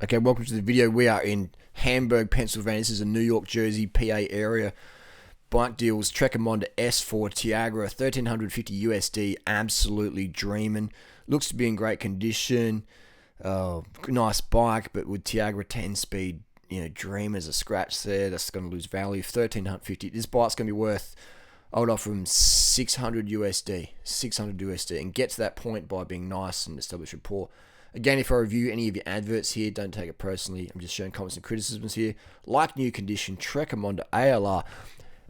Okay, welcome to the video. We are in Hamburg, Pennsylvania. This is a New York, Jersey, PA area. Bike deals, Trekker S4 Tiagra, 1350 USD, absolutely dreaming. Looks to be in great condition. Nice bike, but with Tiagra 10 speed, dreamers a scratch there. That's going to lose value. 1350. This bike's going to be worth, I would offer him 600 USD, 600 USD, and get to that point by being nice and establish rapport. Again, if I review any of your adverts here, don't take it personally. I'm just showing comments and criticisms here. Like new condition, Trekker ALR.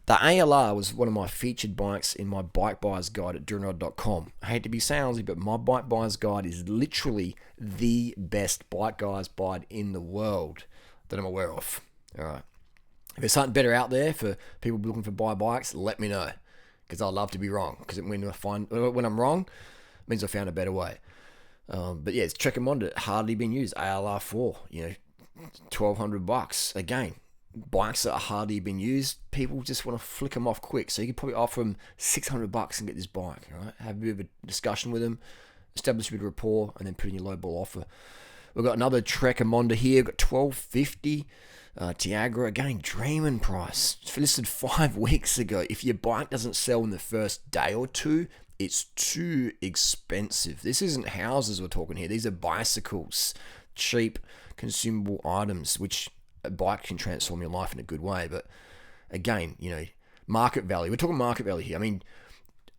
The ALR was one of my featured bikes in my bike buyer's guide at Durianrider.com. I hate to be salesy, but my bike buyer's guide is literally the best bike guy's guide in the world that I'm aware of. All right. If there's something better out there for people looking for buy bikes, let me know, because I love to be wrong. Because when I'm wrong, it means I found a better way. But yeah, it's Trekker hardly been used. ALR 4, $1,200. Again, bikes that are hardly been used, people just want to flick them off quick. So you could probably offer them $600 and get this bike. All right, have a bit of a discussion with them, establish a bit of rapport, and then put in your low ball offer. We've got another Trekker here. We've got $1,250. Tiagra, again, dreaming price. It's listed 5 weeks ago. If your bike doesn't sell in the first day or two, it's too expensive. This isn't houses we're talking here. These are bicycles, cheap consumable items, which a bike can transform your life in a good way. But again, market value. We're talking market value here. I mean,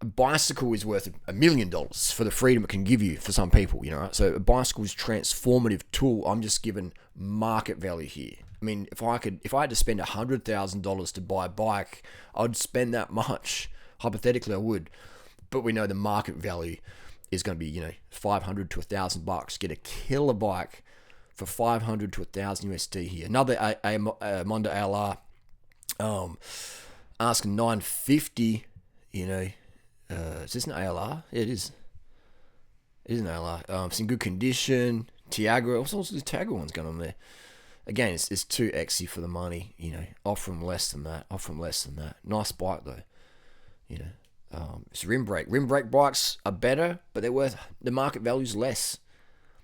a bicycle is worth $1 million for the freedom it can give you for some people, right? So a bicycle is a transformative tool. I'm just giving market value here. I mean, if I had to spend $100,000 to buy a bike, I'd spend that much. Hypothetically, I would. But we know the market value is going to be, $500 to $1,000. Get a killer bike for $500 to $1,000 USD here. Another Monda ALR, asking $950. Is this an ALR? Yeah, it is. It is an ALR. It's in good condition. Tiagra, all sorts of Tiagra ones going on there. Again, it's too exy for the money. Offer them less than that. Nice bike though. It's rim brake. Rim brake bikes are better, but the market value's less.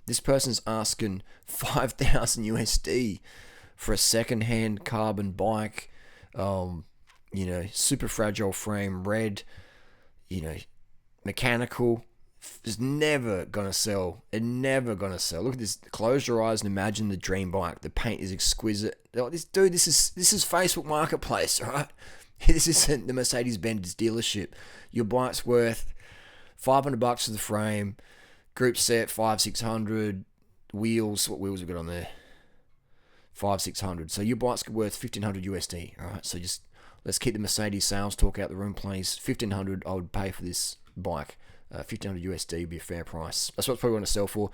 This person's asking $5,000 USD for a second-hand carbon bike. Super fragile frame, red. Mechanical. It's never gonna sell. It's never gonna sell. Look at this. Close your eyes and imagine the dream bike. The paint is exquisite. This is Facebook Marketplace, all right? This isn't the Mercedes-Benz dealership. Your bike's worth $500 for the frame, group set $500-600, wheels. What wheels have we got on there? $500-600. So your bike's worth $1,500 USD. All right. So just let's keep the Mercedes sales talk out the room, please. $1,500 I would pay for this bike. $1,500 USD would be a fair price. That's what it's probably going to sell for.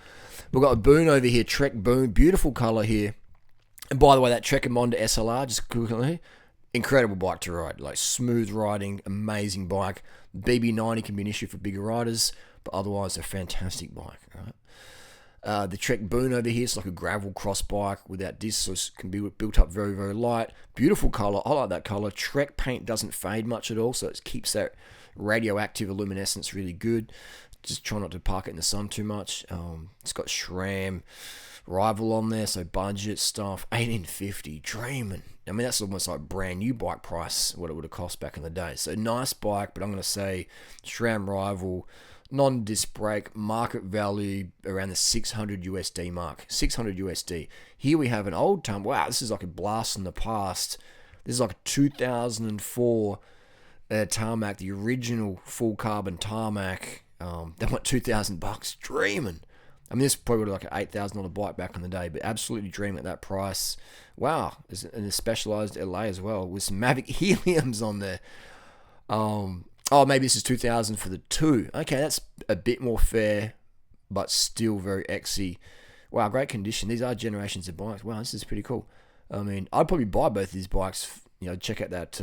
We've got a Boon over here, Trek Boon, beautiful color here. And by the way, that Trekker SLR, just quickly. Incredible bike to ride, like smooth riding, amazing bike. BB90 can be an issue for bigger riders, but otherwise a fantastic bike. Right? The Trek Boon over here is like a gravel cross bike without discs, so it can be built up very, very light. Beautiful color, I like that color. Trek paint doesn't fade much at all, so it keeps that radioactive luminescence really good. Just try not to park it in the sun too much. It's got SRAM rival on there, so budget stuff. $1,850, dreaming. I mean, that's almost like brand new bike price, what it would have cost back in the day. So nice bike, but I'm going to say SRAM rival, non-disc brake, market value around the $600 USD mark. $600 USD. Here we have an old time. Wow, this is like a blast from the past. This is like a 2004 Tarmac, the original full carbon Tarmac. They want $2,000, dreaming. I mean, this probably would have like an $8,000 bike back in the day, but absolutely dreaming at that price. Wow, and a specialized Allez as well with some Mavic heliums on there. Maybe this is $2,000 for the 2. Okay, that's a bit more fair, but still very exy. Wow, great condition. These are generations of bikes. Wow, this is pretty cool. I mean, I'd probably buy both of these bikes. Check out that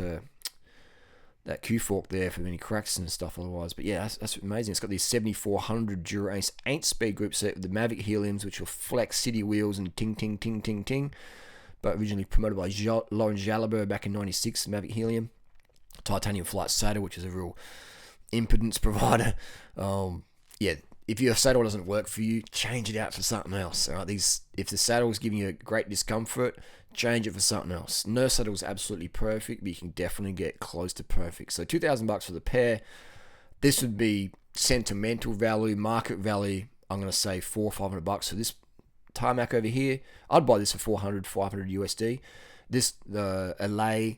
Q fork there for any cracks and stuff otherwise. But yeah, that's amazing. It's got these 7400 Durace 8-speed group set with the Mavic heliums, which will flex city wheels and ting, ting, ting, ting, ting. But originally promoted by Lauren Jalabert back in 96, Mavic helium. Titanium flight saddle, which is a real impedance provider. if your saddle doesn't work for you, change it out for something else. All right, if the saddle is giving you great discomfort, change it for something else. No saddle is absolutely perfect, but you can definitely get close to perfect. So $2,000 for the pair. This would be sentimental value, market value. I'm going to say $400 or $500 for this Tarmac over here. I'd buy this for 400, 500 USD. The Allez,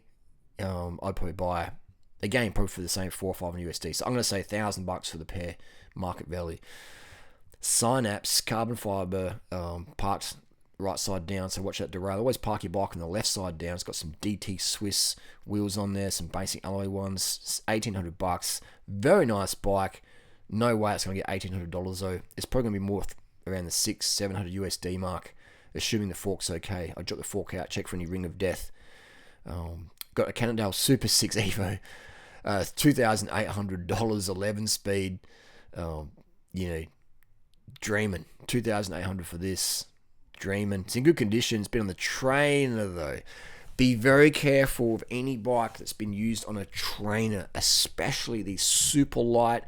I'd probably buy, again, probably for the same 400 or 500 USD. So I'm going to say $1,000 for the pair, market value. Synapse, carbon fiber, parked right side down, so watch that derail. Always park your bike on the left side down. It's got some DT Swiss wheels on there, some basic alloy ones, $1,800. Very nice bike. No way it's going to get $1,800 though. It's probably going to be more around the $600-700 USD mark, assuming the fork's okay. I dropped the fork out, check for any ring of death. Got a Cannondale Super 6 Evo, $2,800, 11 speed. Dreaming. $2,800 for this. Dreaming. It's in good condition. It's been on the trainer though. Be very careful of any bike that's been used on a trainer, especially these super light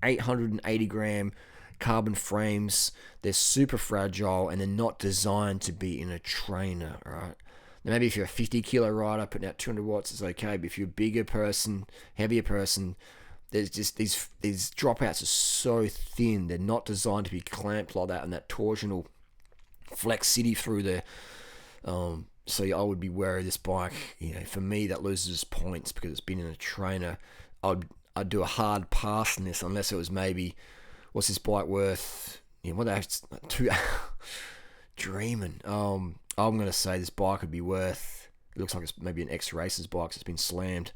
880 gram carbon frames. They're super fragile and they're not designed to be in a trainer, right? Now, maybe if you're a 50 kilo rider putting out 200 watts, it's okay. But if you're a bigger person, heavier person, there's just these dropouts are so thin. They're not designed to be clamped like that, and that torsional flex city through there. So I would be wary of this bike. For me, that loses points because it's been in a trainer. I'd do a hard pass on this unless it was maybe, what's this bike worth? What they have two dreaming. I'm gonna say this bike would be worth. It looks like it's maybe an X-Racer's bike. So it's been slammed.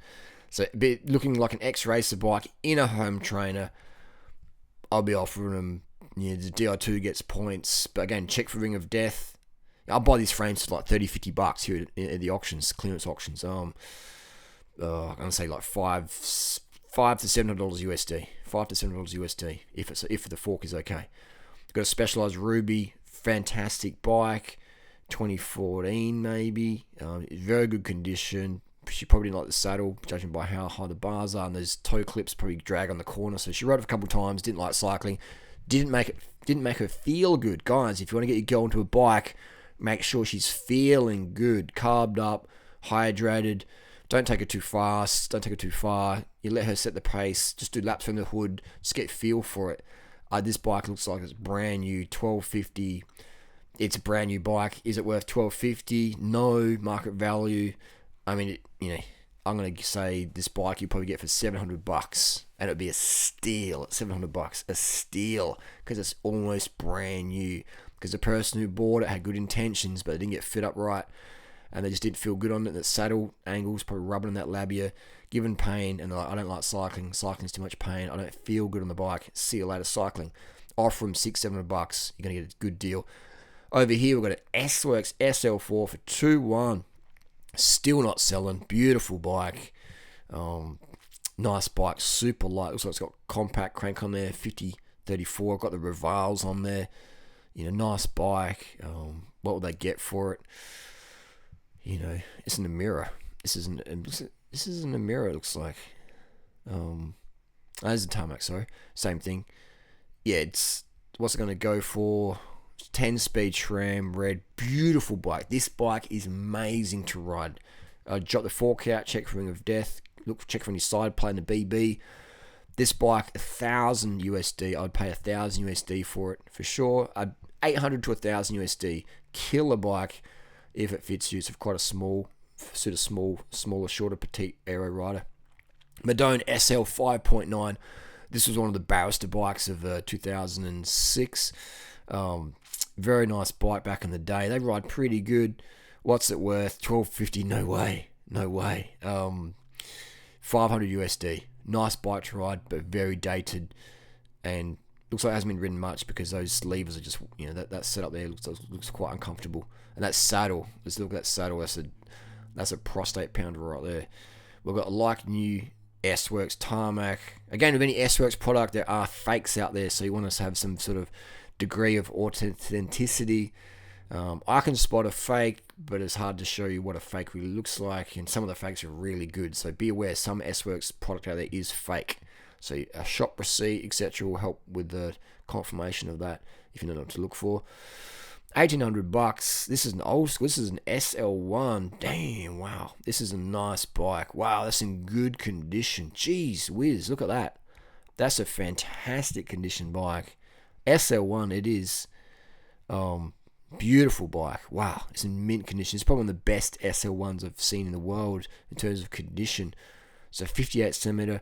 So looking like an X-Racer bike in a home trainer. I'll be offering them. The Di2 gets points, but again, check for ring of death. I'll buy these frames for like $30-50 here at the auctions, clearance auctions. I'm gonna say like $500 to $700 USD, $500 to $700 USD if the fork is okay. Got a Specialized Ruby, fantastic bike, 2014 maybe, very good condition. She probably didn't like the saddle, judging by how high the bars are, and those toe clips probably drag on the corner. So she rode it a couple of times, didn't like cycling, didn't make her feel good. Guys, if you want to get your girl into a bike, make sure she's feeling good, carbed up, hydrated. Don't take her too fast. Don't take her too far. You let her set the pace. Just do laps from the hood. Just get feel for it. This bike looks like it's brand new, $1,250. It's a brand new bike. Is it worth $1,250? No. Market value. I mean, I'm going to say this bike you probably get for $700, and it'd be a steal at $700. A steal, because it's almost brand new. Because the person who bought it had good intentions, but they didn't get fit up right, and they just didn't feel good on it. The saddle angles probably rubbing on that labia, giving pain, and they're like, I don't like cycling. Cycling's too much pain. I don't feel good on the bike. See you later, cycling. Offer them $600-700. You're going to get a good deal. Over here, we've got an S-WORKS SL4 for $2,100. Still not selling. Beautiful bike. Nice bike. Super light. Looks like it's got compact crank on there. 50-34. Got the revals on there. Nice bike. What will they get for it? It's in the mirror. This isn't a mirror. It looks like. There's a Tarmac. Sorry, same thing. Yeah, what's it going to go for? 10-speed SRAM red, beautiful bike. This bike is amazing to ride. Drop the fork out, check for ring of death, check for any side plate in the BB. This bike, $1,000 USD. I'd pay $1,000 USD for it for sure. $800 to $1,000 USD. Killer bike if it fits you. It's quite a smaller, shorter, petite aero rider. Madone SL 5.9. This was one of the barrister bikes of 2006. Very nice bike back in the day. They ride pretty good. What's it worth? $1,250. No way. $500 USD. Nice bike to ride, but very dated, and looks like it hasn't been ridden much because those levers are just, that setup there looks quite uncomfortable. And that saddle, let's look at that saddle. That's a prostate pounder right there. We've got a like new S-WORKS Tarmac. Again, with any S-WORKS product, there are fakes out there, so you want us to have some sort of degree of authenticity. I can spot a fake, but it's hard to show you what a fake really looks like, and some of the fakes are really good, so be aware some S-WORKS product out there is fake. So a shop receipt, etc. will help with the confirmation of that if you know what to look for. $1,800. This is an old school. This is an SL1. Damn, wow. This is a nice bike. Wow, that's in good condition. Jeez whiz, look at that. That's a fantastic condition bike. SL1 it is. Beautiful bike. Wow, it's in mint condition. It's probably one of the best SL1s I've seen in the world in terms of condition. So 58 centimeter,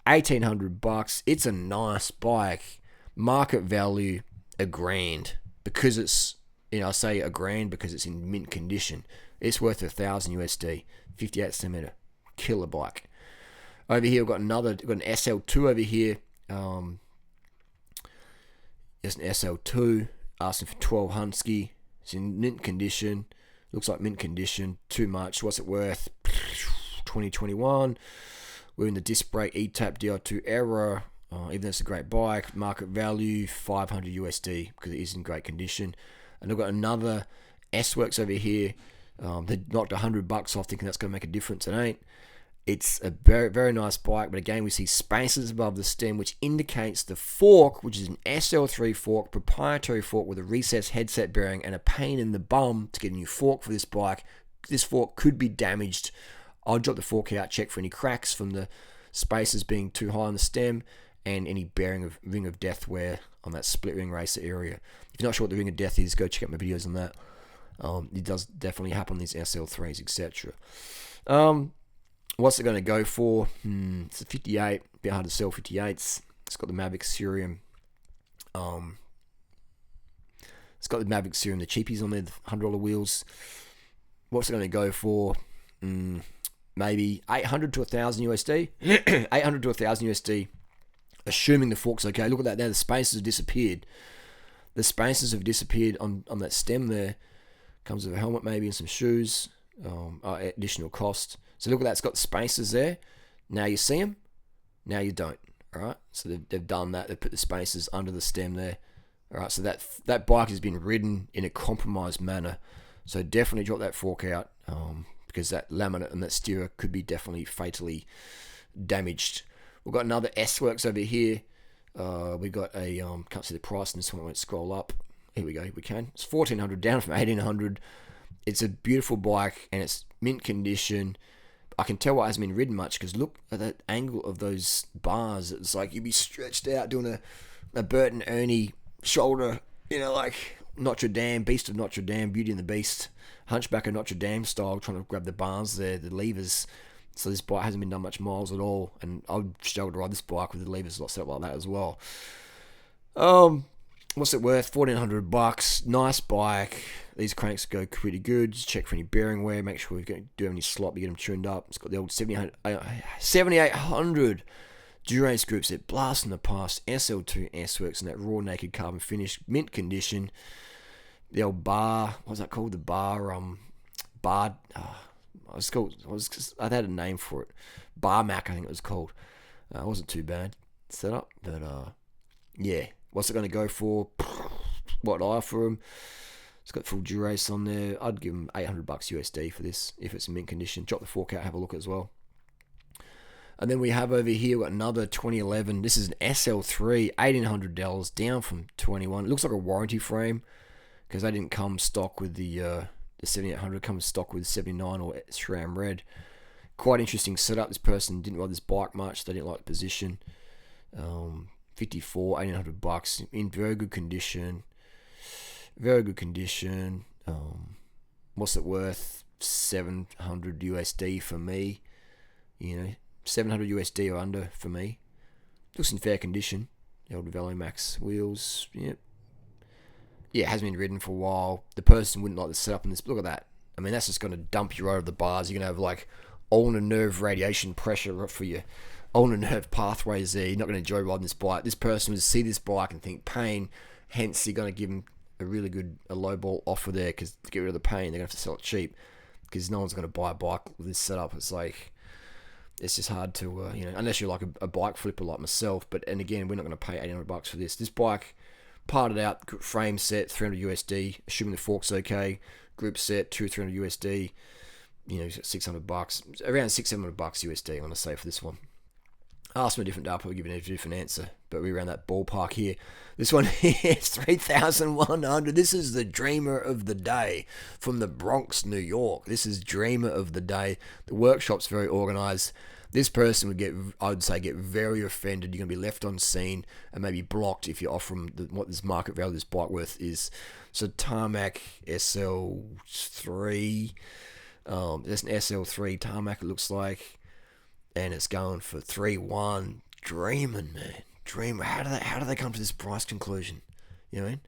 $1,800. It's a nice bike. Market value $1,000 because it's, I say $1,000 because it's in mint condition. It's worth $1,000 USD. 58 centimeter, killer bike. Over here we've got an SL2 over here. It's an SL2. Asking for 12 Husky. It's in mint condition. Looks like mint condition. Too much. What's it worth? 2021. We're in the disc brake E-tap DR2 era. Even though it's a great bike, market value 500 USD because it is in great condition. And I've got another S-WORKS over here. They knocked $100 off, thinking that's going to make a difference. It ain't. It's a very, very nice bike, but again, we see spaces above the stem, which indicates the fork, which is an SL3 fork, proprietary fork with a recessed headset bearing and a pain in the bum to get a new fork for this bike. This fork could be damaged. I'll drop the fork out, check for any cracks from the spaces being too high on the stem and any bearing of ring of death wear on that split ring racer area. If you're not sure what the ring of death is, go check out my videos on that. It does definitely happen on these SL3s, etc. What's it going to go for? It's a 58. A bit hard to sell 58s. It's got the Mavic Serum. It's got the Mavic Serum, the cheapies on there, the $100 wheels. What's it going to go for? Maybe 800 to 1,000 USD. 800 to 1,000 USD. Assuming the fork's okay. Look at that there. The spaces have disappeared. The spaces have disappeared on that stem there. Comes with a helmet maybe and some shoes. Additional cost. So look at that, it's got spaces there. Now you see them, now you don't. Alright, so they've done that. They've put the spaces under the stem there. Alright, so that bike has been ridden in a compromised manner. So definitely drop that fork out because that laminate and that steerer could be definitely fatally damaged. We've got another S-WORKS over here. We've got a, can't see the price in this one, I won't scroll up. Here we go, we can. It's $1,400 down from $1,800. It's a beautiful bike and it's mint condition. I can tell why it hasn't been ridden much because look at that angle of those bars. It's like you'd be stretched out doing a Bert and Ernie shoulder, like Notre Dame, Beast of Notre Dame, Beauty and the Beast, Hunchback of Notre Dame style, trying to grab the bars there, the levers. So this bike hasn't been done much miles at all, and I'd struggle to ride this bike with the levers set up like that as well. What's it worth? $1,400. Nice bike. These cranks go pretty good. Just check for any bearing wear. Make sure we don't do any slop. You get them tuned up. It's got the old 7800 Durianrider group set. Blast from the past. SL2 S-WORKS and that raw naked carbon finish. Mint condition. The old bar. What's that called? The bar. Bar. I had a name for it. Bar Mac, I think it was called. It wasn't too bad setup, but yeah. What's it going to go for? What I offer them? It's got full durace on there. I'd give them $800 USD for this if it's in mint condition. Drop the fork out, have a look as well. And then we have over here got another 2011. This is an SL3, $1,800 down from 21. It looks like a warranty frame because they didn't come stock with the 7800. Comes stock with 79 or SRAM red. Quite interesting setup. This person didn't ride this bike much. They didn't like the position. 54, $1,800 in very good condition. Very good condition. What's it worth? 700 USD for me. 700 USD or under for me. Looks in fair condition. The old Velomax wheels. Yep. Yeah, it hasn't been ridden for a while. The person wouldn't like the setup in this. Look at that. I mean, that's just going to dump you over the bars. You're going to have like ulnar nerve radiation pressure for your ulnar nerve pathways there. You're not going to enjoy riding this bike. This person would see this bike and think pain. Hence, you're going to give them a really good low ball offer there because to get rid of the pain, they're going to have to sell it cheap because no one's going to buy a bike with this setup. It's like, it's just hard to, unless you're like a bike flipper like myself. And again, we're not going to pay $800 for this. This bike, parted out, frame set, 300 USD, assuming the fork's okay. Group set, 300 USD, $600, around $600-700 USD, I'm going to say for this one. Ask me a different day, I'll probably give you a different answer. But we're around that ballpark here. This one here is 3,100. This is the dreamer of the day from the Bronx, New York. This is dreamer of the day. The workshop's very organized. This person would get, I would say, get very offended. You're going to be left on scene and maybe blocked if you offer them what this market value of this bike worth is. So Tarmac SL3. There's an SL3 Tarmac, it looks like. And it's going for 3-1. Dreaming, man. Dreaming. How do they come to this price conclusion? You know what I mean?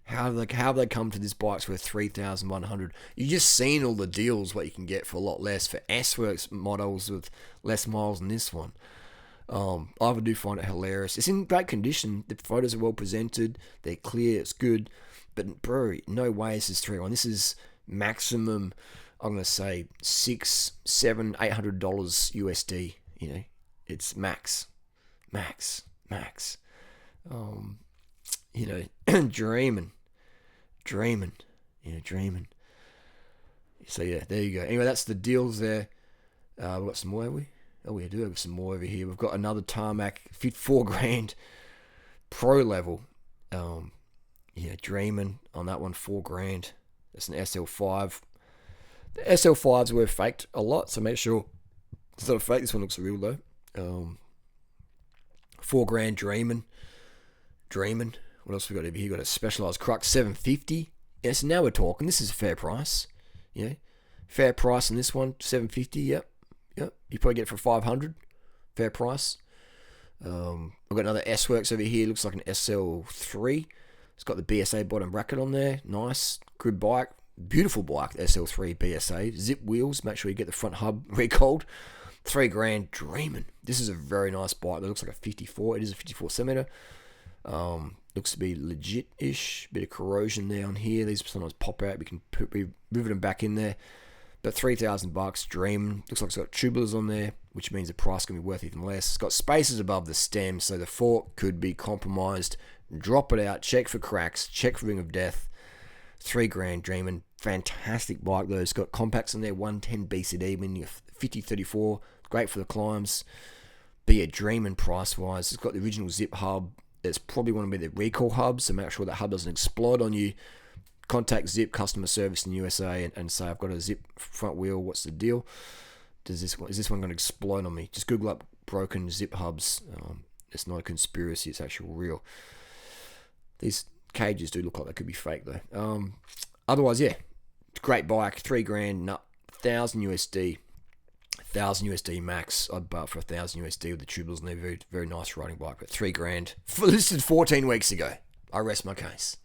How do they come to this bike's worth 3,100? You just seen all the deals what you can get for a lot less for S-WORKS models with less miles than this one. I do find it hilarious. It's in great condition. The photos are well presented. They're clear. It's good. But bro, no way this is 3-1. This is maximum. I'm gonna say $600, $700, $800 USD. You know, it's max. You know, dreaming. So yeah, there you go. Anyway, that's the deals there. We've got some more, have we? Oh, we do have some more over here. We've got another Tarmac, $4,000 pro level. Yeah, dreaming on that one, $4,000. That's an SL5. The SL5s were faked a lot, so make sure it's not a fake. This one looks real though. $4,000 dreaming. What else we got over here? Got a specialized crux, $750. Yeah, so now we're talking. This is a fair price. You know, fair price on this one, $750. Yep. You probably get it for $500. Fair price. I've got another S-WORKS over here. Looks like an SL3. It's got the BSA bottom bracket on there. Nice, good bike, beautiful bike. SL3 BSA, zip wheels. Make sure you get the front hub recoiled. $3,000 dreaming. This is a very nice bike. That looks like a 54. It is a 54 centimeter. Looks to be legit-ish. Bit of corrosion there on here. These sometimes pop out. We can rivet them back in there. But $3,000 dreaming. Looks like it's got tubulars on there, which means the price can be worth even less. It's got spaces above the stem, so the fork could be compromised. Drop it out. Check for cracks. Check for ring of death. $3,000 dreaming. Fantastic bike though. It's got compacts on there. 110 BCD, meaning 50-34. Great for the climbs. But yeah, dreaming price wise. It's got the original zip hub. It's probably want to be the recoil hub, so make sure that hub doesn't explode on you. Contact Zip customer service in the USA and say, I've got a Zip front wheel. What's the deal? Is this one going to explode on me? Just Google up broken Zip hubs. It's not a conspiracy. It's actually real. These cages do look like they could be fake though. Otherwise, yeah, great bike. $3,000, 1,000 USD. 1,000 USD max. I'd buy it for 1,000 USD with the tubulars and they're very, very nice riding bike. But $3,000 listed 14 weeks ago. I rest my case.